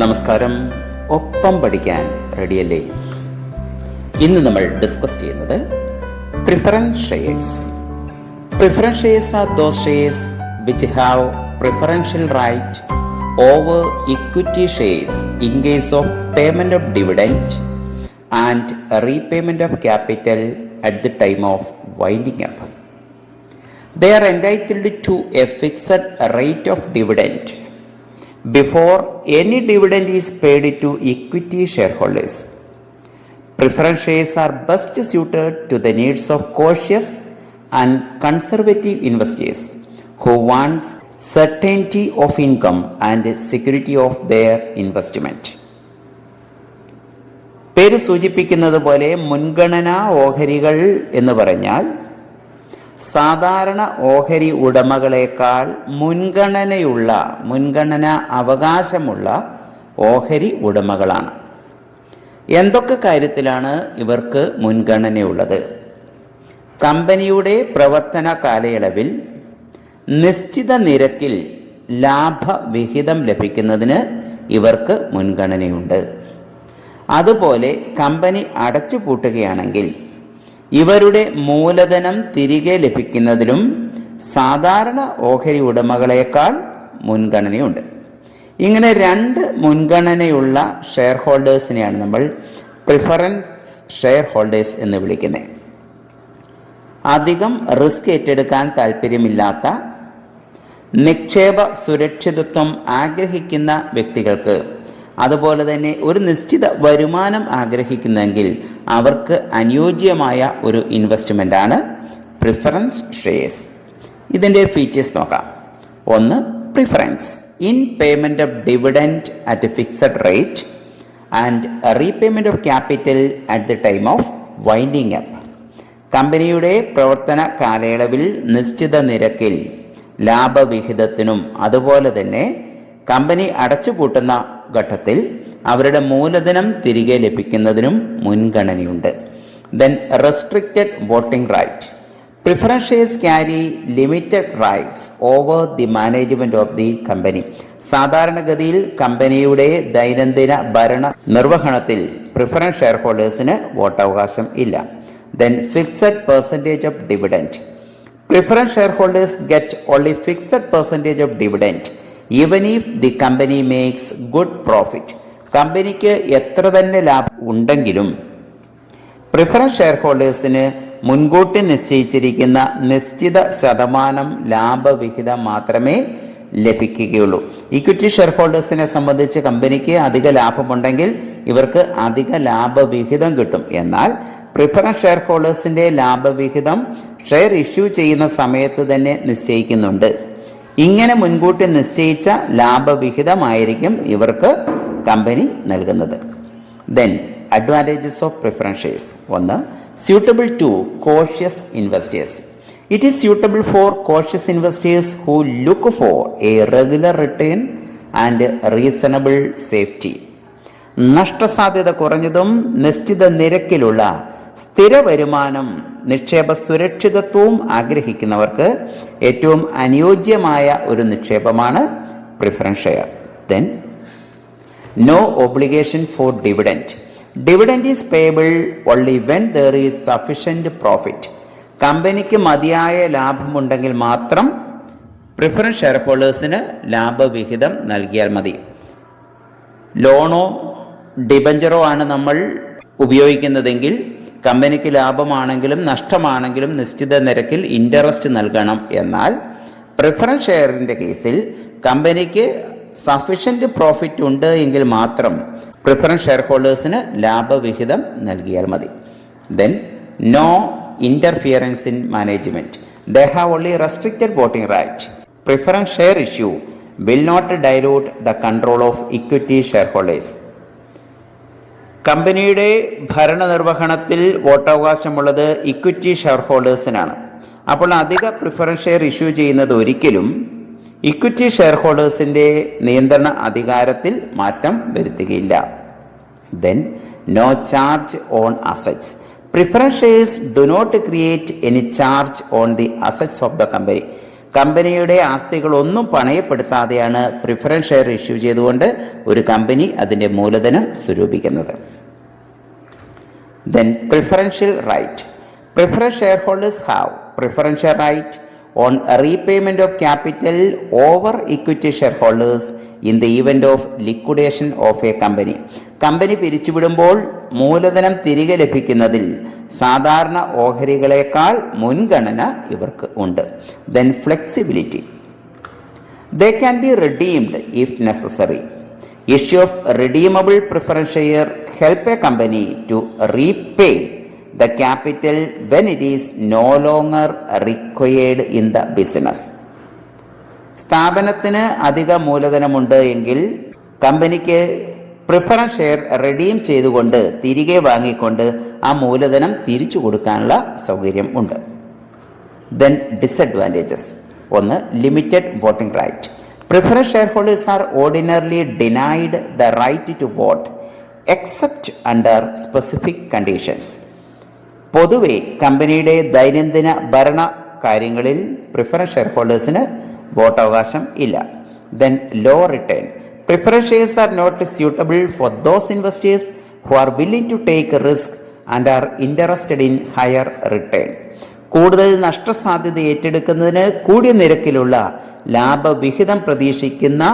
നമസ്കാരം. ഒപ്പം പഠിക്കാൻ റെഡിയല്ലേ? ഇന്ന് നമ്മൾ ഡിസ്കസ് ചെയ്യുന്നത് preference shares. Preference shares are those shares which have preferential right over equity shares in case of payment of dividend and repayment of capital at the time of winding up. They are entitled to a fixed rate of dividend before any dividend is paid to equity shareholders. Preference shares are best suited to the needs of cautious and conservative investors who want certainty of income and security of their investment. പേര് സൂചിപ്പിക്കുന്നത് പോലെ മുൻഗണനാ ഓഹരികൾ എന്ന് പറഞ്ഞാൽ സാധാരണ ഓഹരി ഉടമകളേക്കാൾ മുൻഗണന അവകാശമുള്ള ഓഹരി ഉടമകളാണ്. എന്തൊക്കെ കാര്യത്തിലാണ് ഇവർക്ക് മുൻഗണനയുള്ളത്? കമ്പനിയുടെ പ്രവർത്തന കാലയളവിൽ നിശ്ചിത നിരക്കിൽ ലാഭവിഹിതം ലഭിക്കുന്നതിന് ഇവർക്ക് മുൻഗണനയുണ്ട്. അതുപോലെ കമ്പനി അടച്ചുപൂട്ടുകയാണെങ്കിൽ ഇവരുടെ മൂലധനം തിരികെ ലഭിക്കുന്നതിലും സാധാരണ ഓഹരി ഉടമകളേക്കാൾ മുൻഗണനയുണ്ട്. ഇങ്ങനെ രണ്ട് മുൻഗണനയുള്ള ഷെയർ ഹോൾഡേഴ്സിനെയാണ് നമ്മൾ പ്രിഫറൻസ് ഷെയർ ഹോൾഡേഴ്സ് എന്ന് വിളിക്കുന്നത്. അധികം റിസ്ക് ഏറ്റെടുക്കാൻ താല്പര്യമില്ലാത്ത, നിക്ഷേപ സുരക്ഷിതത്വം ആഗ്രഹിക്കുന്ന വ്യക്തികൾക്ക്, അതുപോലെ തന്നെ ഒരു നിശ്ചിത വരുമാനം ആഗ്രഹിക്കുന്നെങ്കിൽ അവർക്ക് അനുയോജ്യമായ ഒരു ഇൻവെസ്റ്റ്മെൻ്റാണ് പ്രിഫറൻസ് ഷെയർസ്. ഇതിൻ്റെ ഫീച്ചേഴ്സ് നോക്കാം. ഒന്ന്, preference in payment of dividend at fixed rate and repayment of capital at the time of winding up. കമ്പനിയുടെ പ്രവർത്തന കാലയളവിൽ നിശ്ചിത നിരക്കിൽ ലാഭവിഹിതത്തിനും അതുപോലെ തന്നെ കമ്പനി അടച്ചുപൂട്ടുന്ന ഘട്ടത്തിൽ അവരുടെ മൂലധനം തിരികെ ലഭിക്കുന്നതിനും മുൻഗണനയുണ്ട്. Then restricted voting right. Preference shares carry limited rights over the management of the company. സാധാരണഗതിയിൽ കമ്പനിയുടെ ദൈനംദിന ഭരണ നിർവഹണത്തിൽ പ്രിഫറൻസ് ഷെയർ ഹോൾഡേഴ്സിന് വോട്ടവകാശം ഇല്ല. Then fixed percentage of dividend. Preference share holders get only fixed percentage of dividend even if the company makes good profit. കമ്പനിക്ക് എത്ര തന്നെ ലാഭം ഉണ്ടെങ്കിലും പ്രിഫറൻസ് ഷെയർ ഹോൾഡേഴ്സിന് മുൻകൂട്ടി നിശ്ചയിച്ചിരിക്കുന്ന നിശ്ചിത ശതമാനം ലാഭവിഹിതം മാത്രമേ ലഭിക്കുകയുള്ളൂ. ഇക്വിറ്റി ഷെയർ ഹോൾഡേഴ്സിനെ സംബന്ധിച്ച് കമ്പനിക്ക് അധിക ലാഭമുണ്ടെങ്കിൽ ഇവർക്ക് അധിക ലാഭവിഹിതം കിട്ടും. എന്നാൽ പ്രിഫറൻസ് ഷെയർ ഹോൾഡേഴ്സിൻ്റെ ലാഭവിഹിതം ഷെയർ ഇഷ്യൂ ചെയ്യുന്ന സമയത്ത് തന്നെ നിശ്ചയിക്കുന്നുണ്ട്. ഇങ്ങനെ മുൻകൂട്ടി നിശ്ചയിച്ച ലാഭവിഹിതമായിരിക്കും ഇവർക്ക് കമ്പനി നൽകുന്നത്. Then advantages of preference shares. ഒന്ന്, suitable to cautious investors. It is suitable for cautious investors who look for a regular return and reasonable safety. നഷ്ടസാധ്യത കുറഞ്ഞതും നിശ്ചിത നിരക്കിലുള്ള സ്ഥിര വരുമാനം, നിക്ഷേപ സുരക്ഷിതത്വവും ആഗ്രഹിക്കുന്നവർക്ക് ഏറ്റവും അനുയോജ്യമായ ഒരു നിക്ഷേപമാണ് preference share. Then no obligation for dividend. Dividend is payable only when there is sufficient profit. കമ്പനിക്ക് മതിയായ ലാഭമുണ്ടെങ്കിൽ മാത്രം പ്രിഫറൻസ് ഷെയർ ഹോൾഡേഴ്സിന് ലാഭവിഹിതം നൽകിയാൽ മതി. ലോണോ ഡിബഞ്ചറോ ആണ് നമ്മൾ ഉപയോഗിക്കുന്നതെങ്കിൽ കമ്പനിക്ക് ലാഭമാണെങ്കിലും നഷ്ടമാണെങ്കിലും നിശ്ചിത നിരക്കിൽ ഇൻട്രസ്റ്റ് നൽകണം. എന്നാൽ പ്രിഫറൻസ് ഷെയറിൻ്റെ കേസിൽ കമ്പനിക്ക് സഫിഷ്യൻറ്റ് പ്രോഫിറ്റ് ഉണ്ട് എങ്കിൽ മാത്രം പ്രിഫറൻസ് ഷെയർ ഹോൾഡേഴ്സിന് ലാഭവിഹിതം നൽകിയാൽ മതി. Then no interference in management. They have only restricted voting right. Preference share issue will not dilute the control of equity share holders. കമ്പനിയുടെ ഭരണനിർവഹണത്തിൽ വോട്ടവകാശമുള്ളത് ഇക്വിറ്റി ഷെയർ ഹോൾഡേഴ്സിനാണ്. അപ്പോൾ അധിക പ്രിഫറൻസ് ഷെയർ ഇഷ്യൂ ചെയ്യുന്നത് ഒരിക്കലും ഇക്വിറ്റി ഷെയർ ഹോൾഡേഴ്സിൻ്റെ നിയന്ത്രണ അധികാരത്തിൽ മാറ്റം വരുത്തുകയില്ല. Then no charge on assets. Preference shares do not create any charge on the assets of the company. കമ്പനിയുടെ ആസ്തികളൊന്നും പണയപ്പെടുത്താതെയാണ് പ്രിഫറൻസ് ഷെയർ ഇഷ്യൂ ചെയ്തുകൊണ്ട് ഒരു കമ്പനി അതിൻ്റെ മൂലധനം സ്വരൂപിക്കുന്നത്. Then preferential right. Preference shareholders have preferential right on a repayment of capital over equity shareholders in the event of liquidation of a company. Company പിരിച്ചുവിടുമ്പോൾ മൂലധനം തിരികെ ലഭിക്കുന്നതിൽ സാധാരണ ഓഹരികളേക്കാൾ മുൻഗണന ഇവർക്ക് ഉണ്ട്. Then flexibility. They can be redeemed if necessary. Issue of redeemable preference share help a company to repay the capital when it is no longer required in the business. സ്ഥാപനത്തിന് അധിക മൂലധനമുണ്ട് എങ്കിൽ കമ്പനിക്ക് പ്രിഫറൻസ് ഷെയർ റെഡീം ചെയ്തുകൊണ്ട് തിരികെ വാങ്ങിക്കൊണ്ട് ആ മൂലധനം തിരിച്ചു കൊടുക്കാനുള്ള സൗകര്യം ഉണ്ട്. Then disadvantages. ഒന്ന്, limited voting right. Preference shareholders are ordinarily denied the right to vote except under specific conditions. പൊതുവെ കമ്പനിയുടെ ദൈനംദിന ഭരണ കാര്യങ്ങളിൽ പ്രിഫറൻസ് ഷെയർഹോൾഡേഴ്സിന് വോട്ടവകാശം ഇല്ല. Then low return. Preference shares are not suitable for those investors who are willing to take risk and are interested in higher return. കൂടുതൽ നഷ്ടസാധ്യത ഏറ്റെടുക്കുന്നതിന് കൂടിയ നിരക്കിലുള്ള ലാഭവിഹിതം പ്രതീക്ഷിക്കുന്ന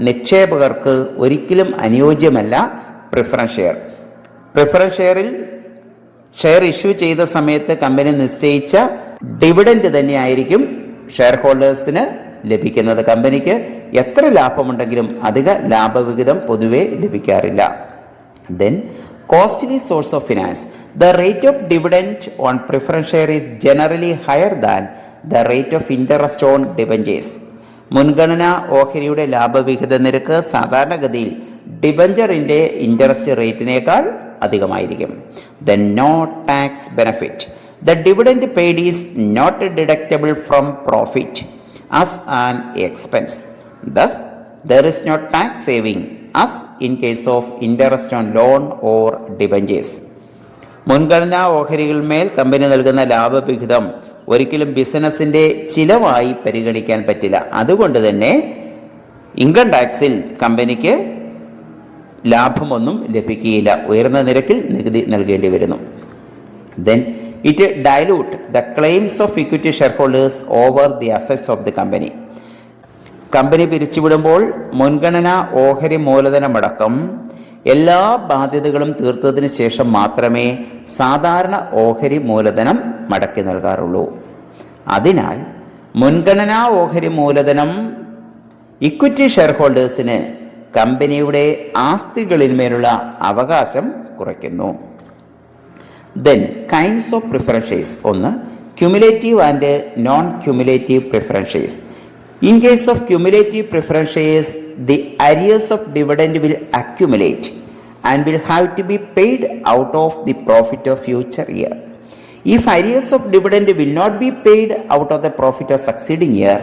നിക്ഷേപകർക്ക് ഒരിക്കലും അനുയോജ്യമല്ല preference share. Preference share issue ചെയ്ത സമയത്ത് കമ്പനി നിശ്ചയിച്ച ഡിവിഡൻഡ് തന്നെയായിരിക്കും ഷെയർ ഹോൾഡേഴ്സിന് ലഭിക്കുന്നത്. കമ്പനിക്ക് എത്ര ലാഭമുണ്ടെങ്കിലും അധിക ലാഭവിഹിതം പൊതുവെ ലഭിക്കാറില്ല. Then costly source of finance. The rate of dividend on preference share is generally higher than the rate of interest on debentures. മുൻഗണന ഓഹരിയുടെ ലാഭവിഹിത നിരക്ക് സാധാരണഗതിയിൽ ഡിബഞ്ചറിൻ്റെ interest റേറ്റിനേക്കാൾ അധികമായിരിക്കും. Then no tax benefit. The dividend paid is not deductible from profit as an expense. Thus, there is no tax saving as in case of interest on loan or debentures. മുൻഗണനാ ഓഹരികളിന്മേൽ company നൽകുന്ന ലാഭവിഹിതം ഒരിക്കലും ബിസിനസിൻ്റെ ചിലവായി പരിഗണിക്കാൻ പറ്റില്ല. അതുകൊണ്ട് തന്നെ income ടാക്സിൽ കമ്പനിക്ക് ലാഭമൊന്നും ലഭിക്കുകയില്ല. ഉയർന്ന നിരക്കിൽ നികുതി നൽകേണ്ടി വരുന്നു. Then it dilute the claims of equity shareholders over the assets of the company. Company പിരിച്ചുവിടുമ്പോൾ മുൻഗണനാ ഓഹരി മൂലധനമടക്കം എല്ലാ ബാധ്യതകളും തീർത്തതിന് ശേഷം മാത്രമേ സാധാരണ ഓഹരി മൂലധനം മടക്കി നൽകാറുള്ളൂ. അതിനാൽ മുൻഗണനാ ഓഹരി മൂലധനം ഇക്വിറ്റി ഷെയർഹോൾഡേഴ്സിന് കമ്പനിയുടെ ആസ്തികളിന്മേലുള്ള അവകാശം കുറയ്ക്കുന്നു. Then kinds of preference shares. ഒന്ന്, cumulative and non cumulative preference shares. In case of cumulative preference shares, the arrears of dividend will accumulate and will have to be paid out of the profit of future year. If arrears of dividend will not be paid out of the profit of succeeding year,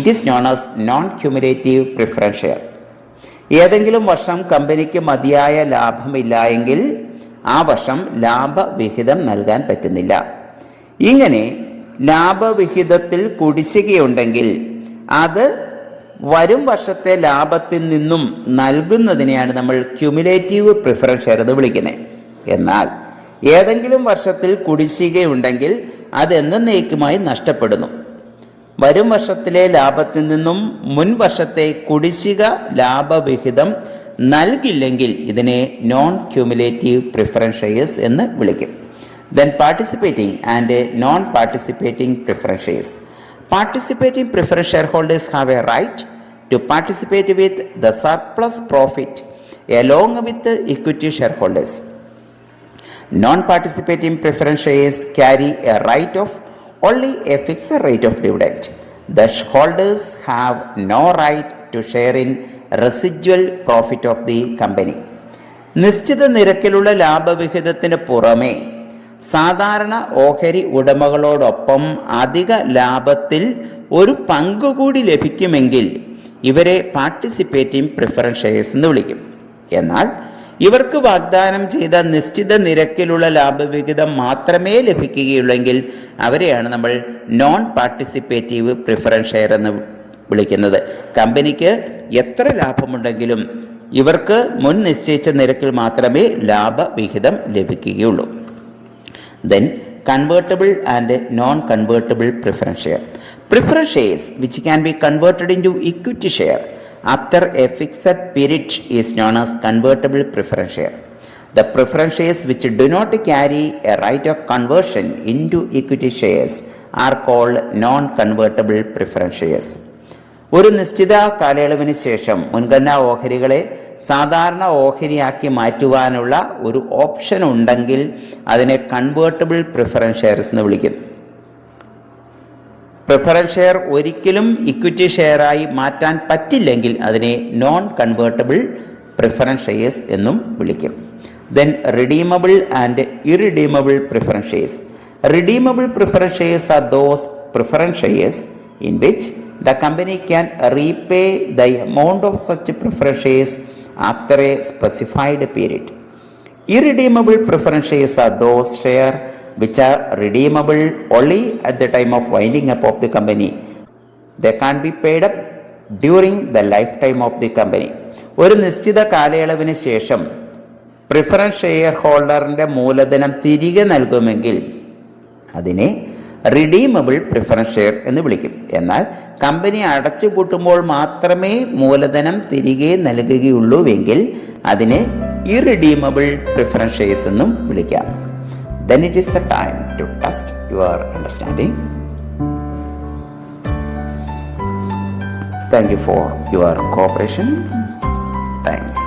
it is known as non-cumulative preference share. ഏതെങ്കിലും വർഷം കമ്പനിക്ക് മതിയായ ലാഭമില്ല എങ്കിൽ ആ വർഷം ലാഭവിഹിതം നൽകാൻ പറ്റുന്നില്ല. ഇങ്ങനെ ലാഭവിഹിതത്തിൽ കുടിശ്ശികയുണ്ടെങ്കിൽ അത് വരും വർഷത്തെ ലാഭത്തിൽ നിന്നും നൽകുന്നതിനെയാണ് നമ്മൾ ക്യുമുലേറ്റീവ് പ്രിഫറൻസ് ഷെയർ എന്ന് വിളിക്കുന്നത്. എന്നാൽ ഏതെങ്കിലും വർഷത്തിൽ കുടിശ്ശികയുണ്ടെങ്കിൽ അത് എന്നേക്കുമായി നഷ്ടപ്പെടുന്നു. വരും വർഷത്തിലെ ലാഭത്തിൽ നിന്നും മുൻ വർഷത്തെ കുടിശ്ശിക ലാഭവിഹിതം നൽകില്ലെങ്കിൽ ഇതിനെ നോൺ ക്യുമുലേറ്റീവ് പ്രിഫറൻസ് ഷെയർസ് എന്ന് വിളിക്കും. Then participating and non-participating preference shares. Participating preference shareholders have a right to participate with the surplus profit along with the equity shareholders. Non-participating preference shares carry a right of only a fixed rate of dividend. The holders have no right to share in residual profit of the company. നിശ്ചിത നിരക്കിലുള്ള ലാഭവിഹിതത്തിന് പുറമെ സാധാരണ ഓഹരി ഉടമകളോടൊപ്പം അധിക ലാഭത്തിൽ ഒരു പങ്കുകൂടി ലഭിക്കുമെങ്കിൽ ഇവരെ participating preference shares എന്ന് വിളിക്കും. എന്നാൽ ഇവർക്ക് വാഗ്ദാനം ചെയ്ത നിശ്ചിത നിരക്കിലുള്ള ലാഭവിഹിതം മാത്രമേ ലഭിക്കുകയുള്ളെങ്കിൽ അവരെയാണ് നമ്മൾ നോൺ പാർട്ടിസിപ്പേറ്റീവ് പ്രിഫറൻസ് ഷെയർ എന്ന് വിളിക്കുന്നത്. കമ്പനിക്ക് എത്ര ലാഭമുണ്ടെങ്കിലും ഇവർക്ക് മുൻ നിശ്ചയിച്ച നിരക്കിൽ മാത്രമേ ലാഭവിഹിതം ലഭിക്കുകയുള്ളൂ. Then convertible and non-convertible preference share. Preference shares which can be converted into equity share after a fixed period is known as convertible preference share. The preference shares which do not carry a right of conversion into equity shares are called non-convertible preference shares. ഒരു നിശ്ചിത കാലയളവിന് ശേഷം മുൻഗണനാ ഓഹരികളെ സാധാരണ ഓഹരിയാക്കി മാറ്റുവാനുള്ള ഒരു option ഉണ്ടെങ്കിൽ അതിനെ convertible preference shares എന്ന് വിളിക്കുന്നു. പ്രിഫറൻസ് ഷെയർ ഒരിക്കലും ഇക്വിറ്റി ഷെയറായി മാറ്റാൻ പറ്റില്ലെങ്കിൽ അതിനെ നോൺ കൺവേർട്ടബിൾ പ്രിഫറൻസ് ഷെയർസ് എന്നും വിളിക്കും. Then redeemable and ഇറിഡീമബിൾ preference shares. Redeemable preference shares are those preference shares in which the company can repay the amount of such preference shares after a specified period. Irredeemable preference shares are those shares which are redeemable only at the time of winding up of the company. They can't be paid up during the lifetime of the company. ഒരു നിശ്ചിത കാലയളവിന് ശേഷം preference share ഹോൾഡറിൻ്റെ മൂലധനം തിരികെ നൽകുമെങ്കിൽ അതിനെ redeemable preference share എന്ന് വിളിക്കും. എന്നാൽ company അടച്ചുപൂട്ടുമ്പോൾ മാത്രമേ മൂലധനം തിരികെ നൽകുകയുള്ളൂവെങ്കിൽ അതിനെ ഇറിഡീമബിൾ പ്രിഫറൻസ് ഷെയർസ് എന്നും വിളിക്കാം. Then it is the time to test your understanding. Thank you for your cooperation. Thanks.